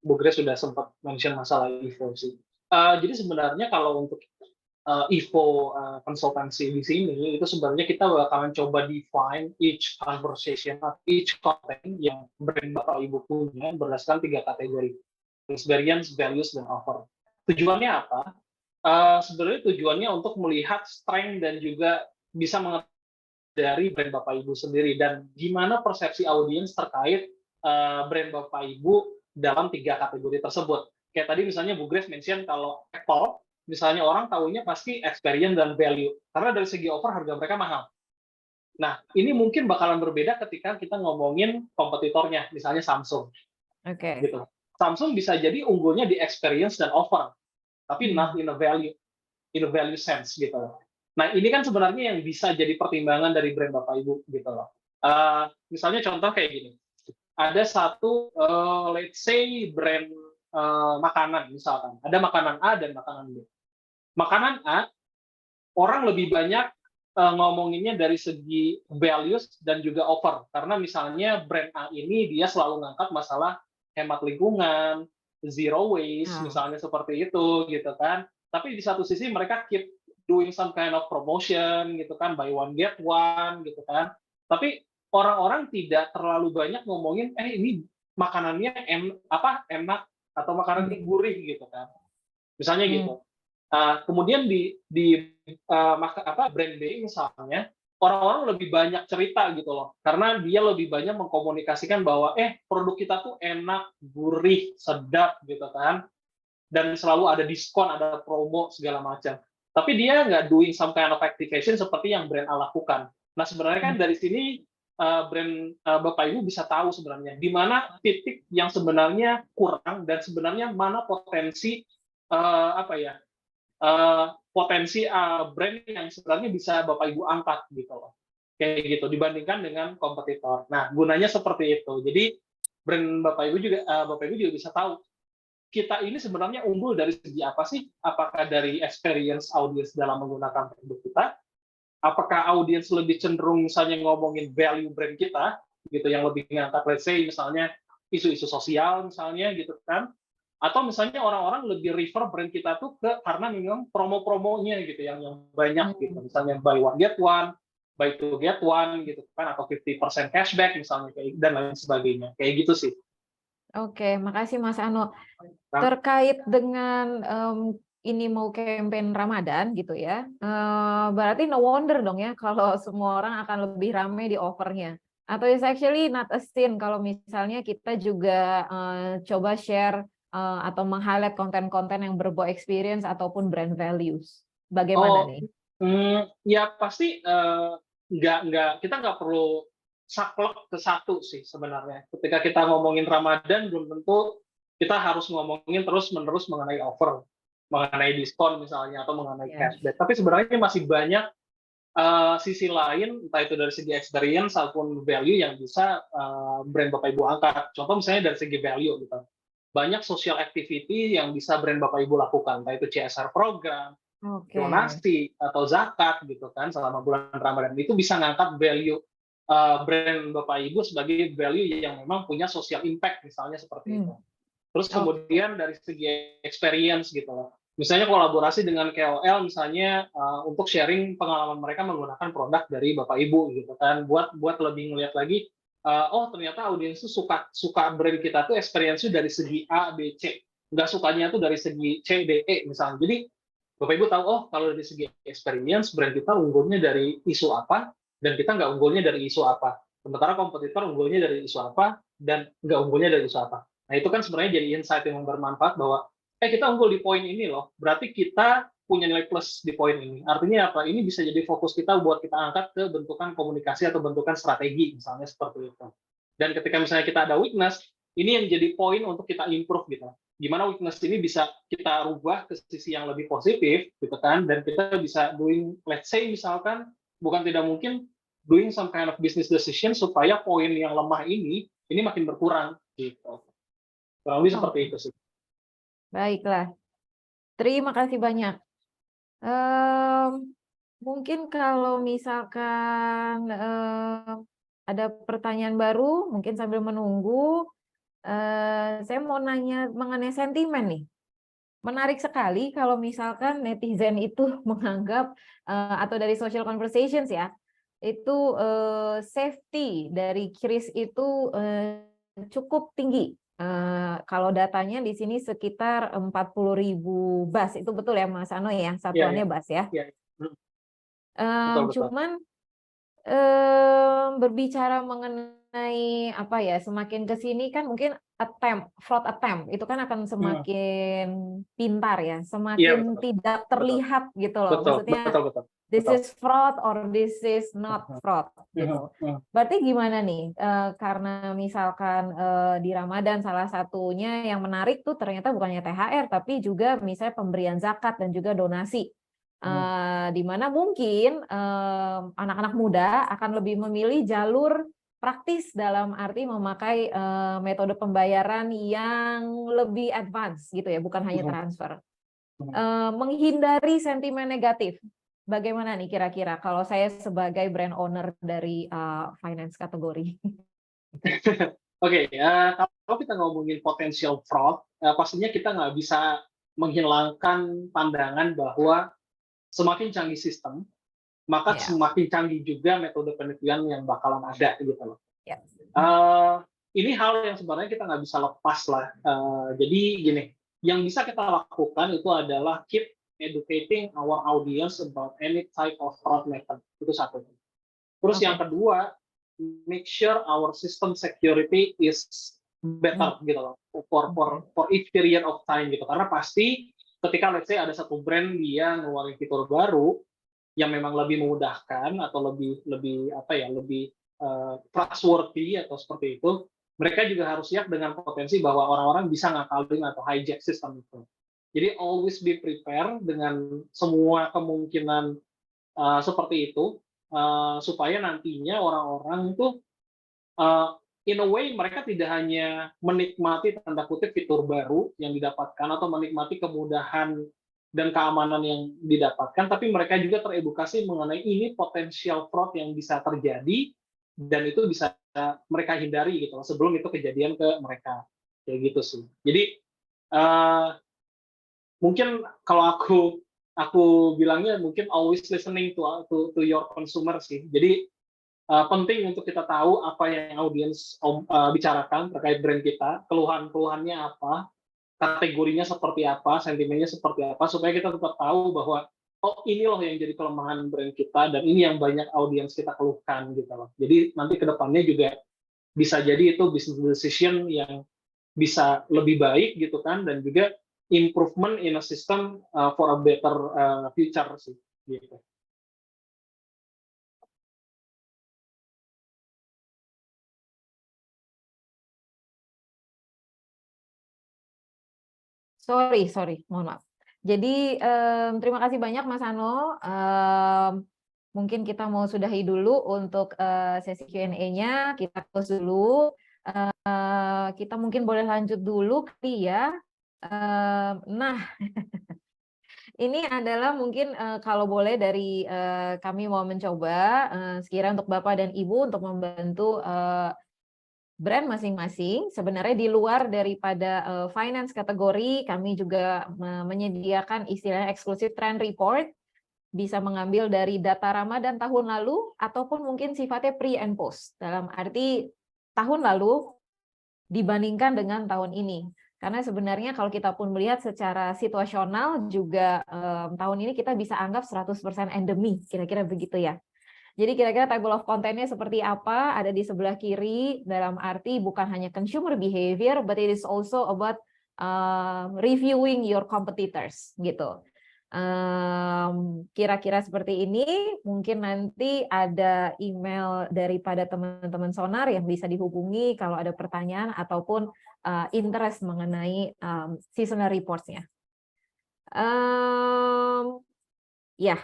Bu Grace sudah sempat mention masalah EVO sih. Jadi sebenarnya kalau untuk EVO konsultansi di sini itu sebenarnya kita bakalan coba define each conversation, each content yang brand Bapak Ibu punya berdasarkan 3 kategori: experience, values, dan offer. Tujuannya apa? Sebenarnya tujuannya untuk melihat strength dan juga bisa mengetahui dari brand Bapak Ibu sendiri dan gimana persepsi audiens terkait brand Bapak Ibu dalam 3 kategori tersebut. Kayak tadi misalnya Bu Grace mention kalau Apple, misalnya orang tahunya pasti experience dan value, karena dari segi offer harga mereka mahal. Nah, ini mungkin bakalan berbeda ketika kita ngomongin kompetitornya, misalnya Samsung. Gitu. Samsung bisa jadi unggulnya di experience dan offer, tapi not in a value sense gitu loh. Nah, ini kan sebenarnya yang bisa jadi pertimbangan dari brand Bapak Ibu gitu loh. Misalnya contoh kayak gini. Ada satu let's say brand makanan misalkan. Ada makanan A dan makanan B. Makanan A orang lebih banyak ngomonginnya dari segi values dan juga offer. Karena misalnya brand A ini dia selalu ngangkat masalah hemat lingkungan, zero waste, misalnya seperti itu gitu kan. Tapi di satu sisi mereka keep doing some kind of promotion gitu kan, buy one get one gitu kan. Tapi orang-orang tidak terlalu banyak ngomongin ini makanannya enak atau makanannya gurih gitu kan. Misalnya gitu. Kemudian di brand B misalnya orang-orang lebih banyak cerita gitu loh, karena dia lebih banyak mengkomunikasikan bahwa produk kita tuh enak, gurih, sedap gitu kan, dan selalu ada diskon, ada promo segala macam. Tapi dia nggak doing some kind of activation seperti yang brand A lakukan. Nah sebenarnya kan dari sini brand Bapak Ibu bisa tahu sebenarnya di mana titik yang sebenarnya kurang dan sebenarnya mana potensi potensi brand yang sebenarnya bisa Bapak Ibu angkat gitu loh. Kayak gitu dibandingkan dengan kompetitor. Nah, gunanya seperti itu. Jadi brand Bapak Ibu juga bisa tahu kita ini sebenarnya unggul dari segi apa sih? Apakah dari experience audience dalam menggunakan produk kita? Apakah audience lebih cenderung misalnya ngomongin value brand kita gitu yang lebih ngangkat let's say misalnya isu-isu sosial misalnya gitu kan? Atau misalnya orang-orang lebih refer brand kita tuh karena memang promo-promonya gitu yang banyak gitu, misalnya buy one get one, buy two get one gitu kan, atau 50% cashback misalnya kayak dan lain sebagainya kayak gitu sih. Oke, makasih Mas Ano. Terkait dengan ini mau campaign Ramadan gitu ya, berarti no wonder dong ya kalau semua orang akan lebih ramai di offernya. Atau it's actually not a sin kalau misalnya kita juga coba share atau meng-highlight konten-konten yang berbau experience ataupun brand values. Bagaimana nih? Ya pasti kita nggak perlu saklek ke satu sih sebenarnya. Ketika kita ngomongin Ramadan belum tentu kita harus ngomongin terus-menerus mengenai offer, mengenai diskon misalnya atau mengenai cashback. Tapi sebenarnya masih banyak sisi lain, entah itu dari segi experience ataupun value yang bisa brand Bapak Ibu angkat. Contoh misalnya dari segi value gitu. Banyak social activity yang bisa brand Bapak Ibu lakukan, entah itu CSR program, Oke. donasi atau zakat gitu kan selama bulan Ramadan. Itu bisa ngangkat value brand Bapak Ibu sebagai value yang memang punya social impact misalnya seperti itu. Terus Oke. kemudian dari segi experience gitu loh. Misalnya kolaborasi dengan KOL misalnya untuk sharing pengalaman mereka menggunakan produk dari Bapak Ibu gitu kan. Buat lebih ngelihat lagi oh ternyata audiens itu suka brand kita tuh experience-nya dari segi A, B, C. Nggak sukanya tuh dari segi C, D, E misalnya. Jadi Bapak Ibu tahu oh kalau dari segi experience brand kita unggulnya dari isu apa dan kita nggak unggulnya dari isu apa. Sementara kompetitor unggulnya dari isu apa dan nggak unggulnya dari isu apa. Nah, itu kan sebenarnya jadi insight yang bermanfaat bahwa kita unggul di poin ini loh. Berarti kita punya nilai plus di poin ini. Artinya apa? Ini bisa jadi fokus kita buat kita angkat ke bentukan komunikasi atau bentukan strategi misalnya seperti itu. Dan ketika misalnya kita ada weakness, ini yang jadi poin untuk kita improve gitu. Gimana weakness ini bisa kita rubah ke sisi yang lebih positif gitu kan, dan kita bisa doing, let's say misalkan bukan tidak mungkin doing some kind of business decision supaya poin yang lemah ini makin berkurang gitu. Kurang lebih seperti itu sih. Baiklah, terima kasih banyak. Mungkin kalau misalkan ada pertanyaan baru, mungkin sambil menunggu, saya mau nanya mengenai sentimen nih. Menarik sekali kalau misalkan netizen itu menganggap atau dari social conversations ya, itu safety dari kris itu cukup tinggi. Kalau datanya di sini sekitar 40.000 bas, itu betul ya Mas Ano ya, satuannya bas ya. Iya. Betul. Cuman berbicara mengenai apa ya, semakin ke sini kan mungkin fraud attempt itu kan akan semakin pintar ya, semakin tidak terlihat gitu loh. Maksudnya this is fraud or this is not fraud gitu. Berarti gimana nih? Karena misalkan di Ramadan salah satunya yang menarik tuh ternyata bukannya THR tapi juga misalnya pemberian zakat dan juga donasi. Di mana mungkin anak-anak muda akan lebih memilih jalur praktis dalam arti memakai metode pembayaran yang lebih advance gitu ya, bukan hanya transfer. Menghindari sentimen negatif. Bagaimana nih kira-kira kalau saya sebagai brand owner dari finance kategori? Oke, kalau kita ngomongin potensial fraud, pastinya kita nggak bisa menghilangkan pandangan bahwa semakin canggih sistem, maka semakin canggih juga metode penelitian yang bakalan ada gitu loh. Ini hal yang sebenarnya kita nggak bisa lepas lah. Jadi gini, yang bisa kita lakukan itu adalah keep educating our audience about any type of fraud method. Itu satu. Terus yang kedua, make sure our system security is better gitu loh for each period of time gitu. Karena pasti ketika let's say ada satu brand dia ngeluarin fitur baru yang memang lebih memudahkan atau lebih trustworthy atau seperti itu, mereka juga harus siap dengan potensi bahwa orang-orang bisa ngakalin atau hijack sistem itu. Jadi always be prepared dengan semua kemungkinan seperti itu supaya nantinya orang-orang itu in a way mereka tidak hanya menikmati tanda kutip fitur baru yang didapatkan atau menikmati kemudahan dan keamanan yang didapatkan, tapi mereka juga teredukasi mengenai ini potensial fraud yang bisa terjadi dan itu bisa mereka hindari gitu sebelum itu kejadian ke mereka kayak gitu sih. Jadi mungkin kalau aku bilangnya mungkin always listening to your consumer sih. Jadi penting untuk kita tahu apa yang audiens bicarakan terkait brand kita, keluhan-keluhannya apa, kategorinya seperti apa, sentimennya seperti apa, supaya kita tetap tahu bahwa oh ini loh yang jadi kelemahan brand kita dan ini yang banyak audiens kita keluhkan gitu loh. Jadi nanti ke depannya juga bisa jadi itu business decision yang bisa lebih baik gitu kan, dan juga improvement in a system for a better future sih gitu. Sorry, mohon maaf. Jadi terima kasih banyak Mas Ano. mungkin kita mau sudahi dulu untuk sesi Q&A-nya, kita close dulu. Kita mungkin boleh lanjut dulu kali ya. Nah, ini adalah mungkin kalau boleh dari kami mau mencoba sekiranya untuk Bapak dan Ibu untuk membantu brand masing-masing. Sebenarnya di luar daripada finance kategori, kami juga menyediakan istilahnya eksklusif trend report, bisa mengambil dari data Ramadan tahun lalu ataupun mungkin sifatnya pre and post. Dalam arti tahun lalu dibandingkan dengan tahun ini. Karena sebenarnya kalau kita pun melihat secara situasional juga tahun ini kita bisa anggap 100% endemi, kira-kira begitu ya. Jadi kira-kira table of content-nya seperti apa, ada di sebelah kiri, dalam arti bukan hanya consumer behavior, but it is also about reviewing your competitors, gitu. Kira-kira seperti ini, mungkin nanti ada email daripada teman-teman Sonar yang bisa dihubungi kalau ada pertanyaan ataupun interest mengenai seasonal reports-nya. Ya,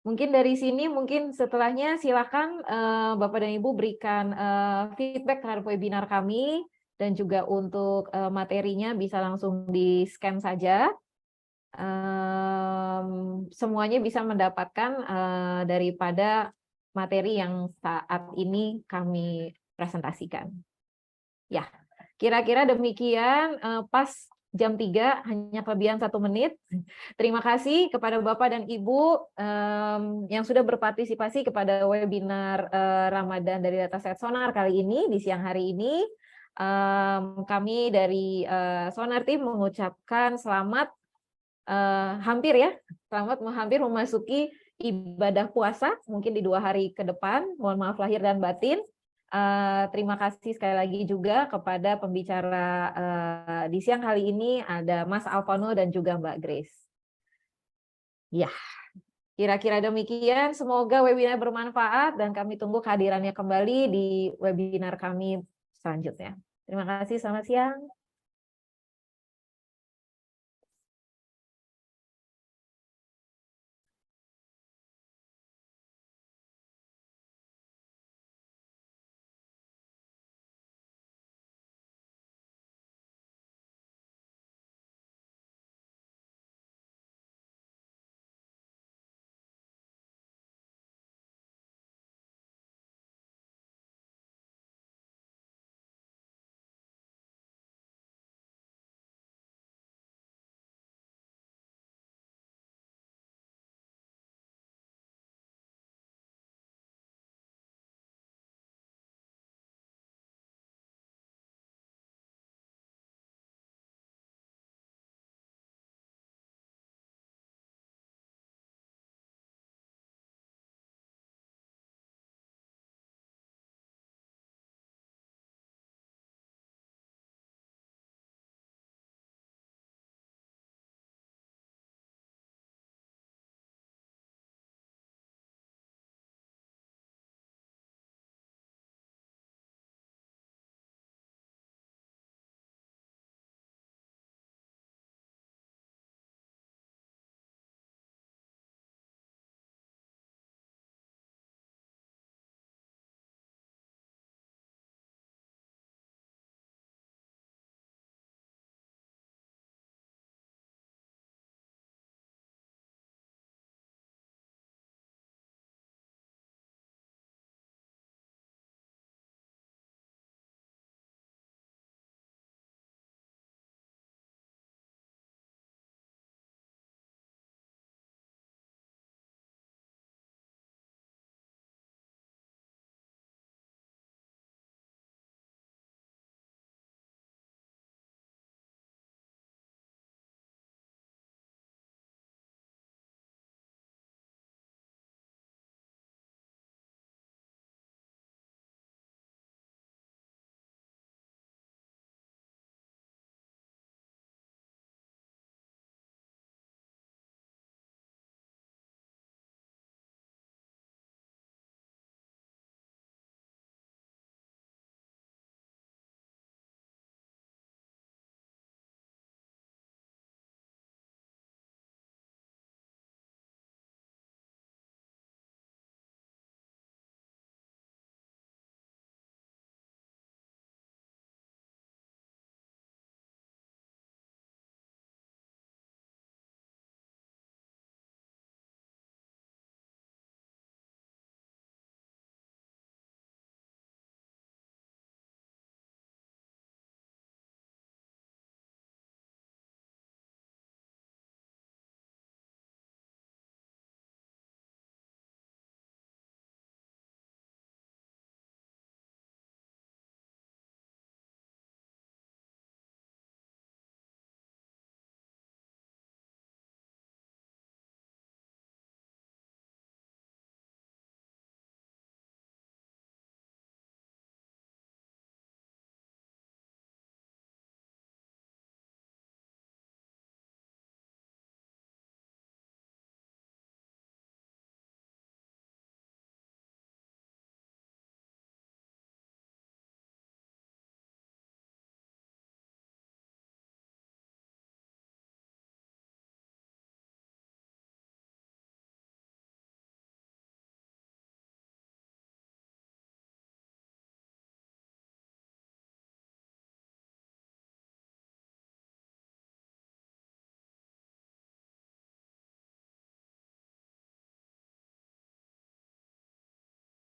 mungkin dari sini, mungkin setelahnya silakan Bapak dan Ibu berikan feedback terhadap webinar kami, dan juga untuk materinya bisa langsung di-scan saja. Semuanya bisa mendapatkan daripada materi yang saat ini kami presentasikan. Ya, kira-kira demikian, pas jam 3, hanya kelebihan 1 menit. Terima kasih kepada Bapak dan Ibu yang sudah berpartisipasi kepada webinar Ramadan dari Dataset Sonar kali ini, di siang hari ini. Kami dari Sonar Team mengucapkan selamat hampir memasuki ibadah puasa, mungkin di 2 hari ke depan. Mohon maaf lahir dan batin. Terima kasih sekali lagi juga kepada pembicara di siang hari ini, ada Mas Alvano dan juga Mbak Grace. Ya, kira-kira demikian. Semoga webinar bermanfaat dan kami tunggu kehadirannya kembali di webinar kami selanjutnya. Terima kasih, selamat siang.